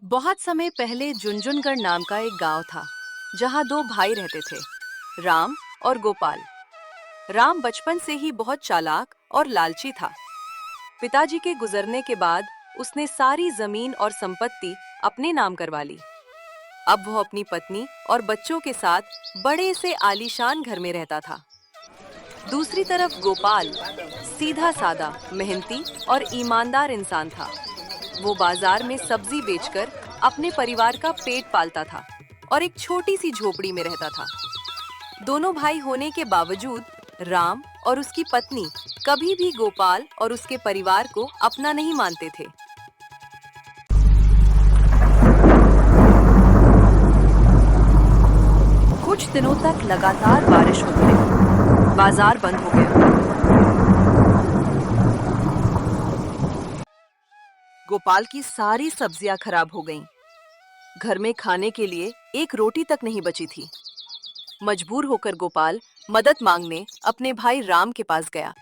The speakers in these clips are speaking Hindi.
बहुत समय पहले झुंझुनगढ़ नाम का एक गांव था जहां दो भाई रहते थे, राम और गोपाल। राम बचपन से ही बहुत चालाक और लालची था। पिताजी के गुजरने के बाद उसने सारी जमीन और संपत्ति अपने नाम करवा ली। अब वो अपनी पत्नी और बच्चों के साथ बड़े से आलीशान घर में रहता था। दूसरी तरफ गोपाल सीधा सादा, मेहनती और ईमानदार इंसान था। वो बाजार में सब्जी बेचकर अपने परिवार का पेट पालता था और एक छोटी सी झोपड़ी में रहता था। दोनों भाई होने के बावजूद राम और उसकी पत्नी कभी भी गोपाल और उसके परिवार को अपना नहीं मानते थे। कुछ दिनों तक लगातार बारिश होती रही। बाजार बंद हो गया। गोपाल की सारी सब्जियां खराब हो गईं। घर में खाने के लिए एक रोटी तक नहीं बची थी। मजबूर होकर गोपाल मदद मांगने अपने भाई राम के पास गया।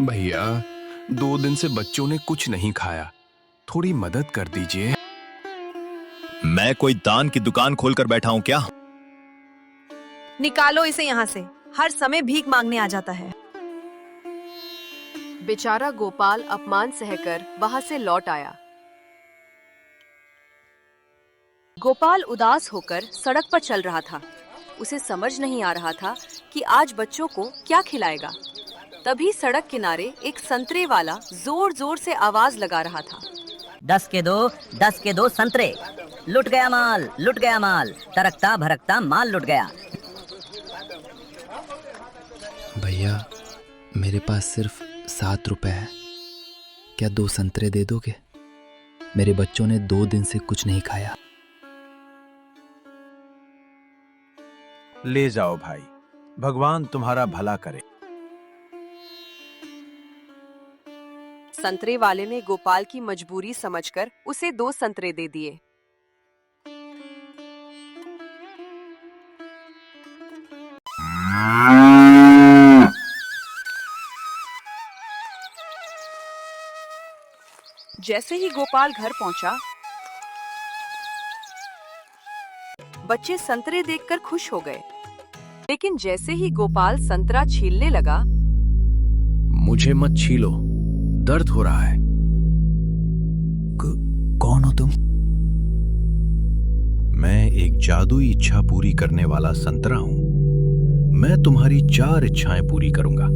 भैया, 2 दिन से बच्चों ने कुछ नहीं खाया, थोड़ी मदद कर दीजिए। मैं कोई दान की दुकान खोलकर बैठा हूं क्या? निकालो इसे यहाँ से, हर समय भीख मांगने आ जाता है। बेचारा गोपाल अपमान सहकर वहां से लौट आया। गोपाल उदास होकर सड़क पर चल रहा था। उसे समझ नहीं आ रहा था कि आज बच्चों को क्या खिलाएगा। तभी सड़क किनारे एक संतरे वाला जोर जोर से आवाज लगा रहा था। 10 के दो, 10 के दो संतरे। लुट गया माल, लुट गया माल, तरकता भरकता माल लुट गया। भैया, मेरे पास सिर्फ 7 रुपए है। क्या 2 संतरे दे दोगे? मेरे बच्चों ने 2 दिन से कुछ नहीं खाया। ले जाओ भाई, भगवान तुम्हारा भला करे। संतरे वाले ने गोपाल की मजबूरी समझकर उसे 2 संतरे दे दिए। जैसे ही गोपाल घर पहुंचा, बच्चे संतरे देखकर खुश हो गए। लेकिन जैसे ही गोपाल संतरा छीलने लगा, मुझे मत छीलो, दर्द हो रहा है। कौन हो तुम? मैं एक जादुई इच्छा पूरी करने वाला संतरा हूं। मैं तुम्हारी 4 इच्छाएं पूरी करूंगा।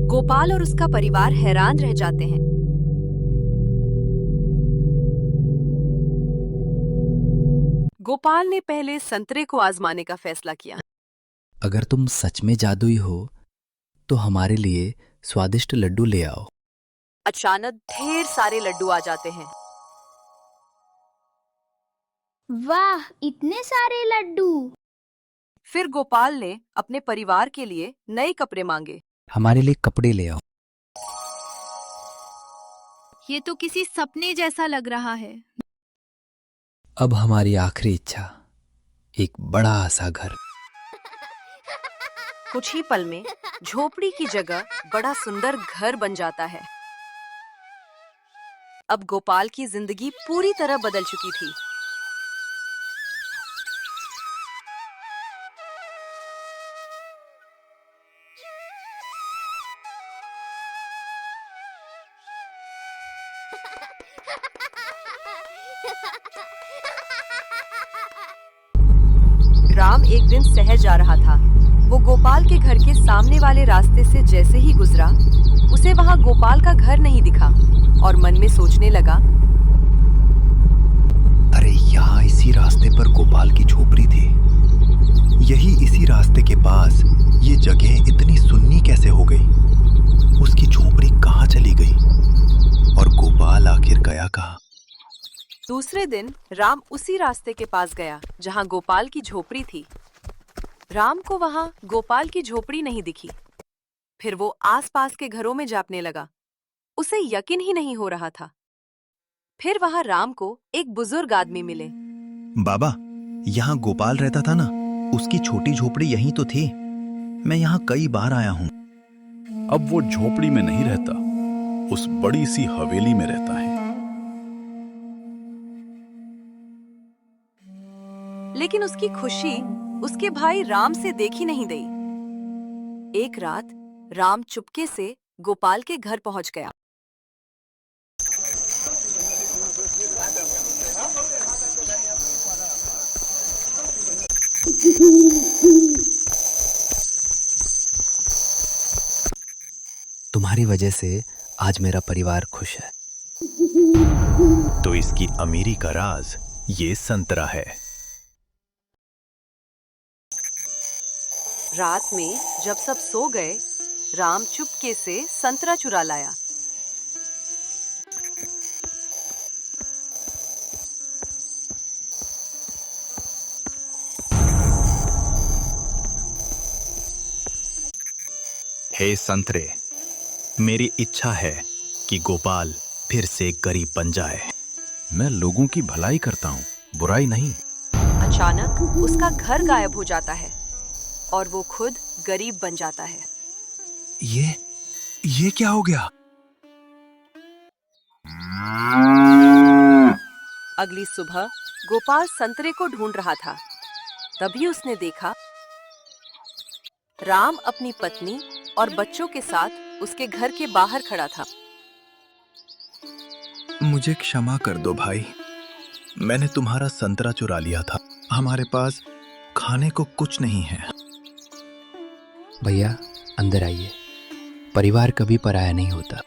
गोपाल और उसका परिवार हैरान रह जाते हैं। गोपाल ने पहले संतरे को आजमाने का फैसला किया। अगर तुम सच में जादुई हो तो हमारे लिए स्वादिष्ट लड्डू ले आओ। अचानक ढेर सारे लड्डू आ जाते हैं। वाह, इतने सारे लड्डू! फिर गोपाल ने अपने परिवार के लिए नए कपड़े मांगे। हमारे लिए कपड़े ले आओ। ये तो किसी सपने जैसा लग रहा है। अब हमारी आखिरी इच्छा, एक बड़ा सा घर। कुछ ही पल में झोपड़ी की जगह बड़ा सुंदर घर बन जाता है। अब गोपाल की जिंदगी पूरी तरह बदल चुकी थी। राम एक दिन शहर जा रहा था। वो गोपाल के घर के सामने वाले रास्ते से जैसे ही गुजरा, उसे वहां गोपाल का घर नहीं दिखा और मन में सोचने लगा, अरे यहाँ इसी रास्ते पर गोपाल की झोपड़ी थी। यही इसी रास्ते के पास ये जगह इतनी सुन्नी कैसे हो गई? उसकी झोपड़ी कहाँ चली गई? और गोपाल आखिर गया कहाँ? दूसरे दिन राम उसी रास्ते के पास गया जहां गोपाल की झोपड़ी थी। राम को वहां गोपाल की झोपड़ी नहीं दिखी। फिर वो आसपास के घरों में जापने लगा, उसे यकीन ही नहीं हो रहा था। फिर वहां राम को एक बुजुर्ग आदमी मिले। बाबा, यहाँ गोपाल रहता था ना, उसकी छोटी झोपड़ी यहीं तो थी। मैं यहाँ कई बार आया हूँ। अब वो झोपड़ी में नहीं रहता, उस बड़ी सी हवेली में रहता है। लेकिन उसकी खुशी उसके भाई राम से देखी नहीं गई। एक रात राम चुपके से गोपाल के घर पहुंच गया। तुम्हारी वजह से आज मेरा परिवार खुश है। तो इसकी अमीरी का राज ये संतरा है। रात में जब सब सो गए, राम चुपके से संतरा चुरा लाया। हे संतरे, मेरी इच्छा है कि गोपाल फिर से गरीब बन जाए। मैं लोगों की भलाई करता हूँ, बुराई नहीं। अचानक उसका घर गायब हो जाता है और वो खुद गरीब बन जाता है। ये क्या हो गया? अगली सुबह गोपाल संतरे को ढूंढ रहा था। तभी उसने देखा राम अपनी पत्नी और बच्चों के साथ उसके घर के बाहर खड़ा था। मुझे क्षमा कर दो भाई, मैंने तुम्हारा संतरा चुरा लिया था। हमारे पास खाने को कुछ नहीं है। भैया अंदर आइए, परिवार कभी पराया नहीं होता।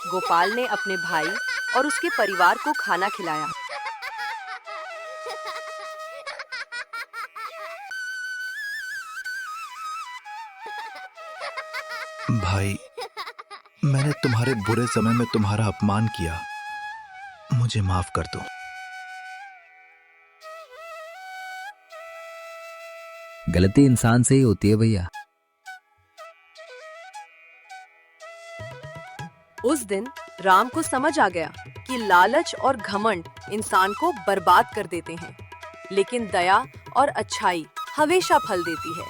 गोपाल ने अपने भाई और उसके परिवार को खाना खिलाया। भाई, मैंने तुम्हारे बुरे समय में तुम्हारा अपमान किया, मुझे माफ कर दो। गलती इंसान से ही होती है भैया। उस दिन राम को समझ आ गया कि लालच और घमंड इंसान को बर्बाद कर देते हैं, लेकिन दया और अच्छाई हमेशा फल देती है।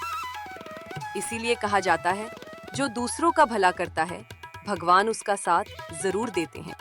इसीलिए कहा जाता है, जो दूसरों का भला करता है, भगवान उसका साथ जरूर देते हैं।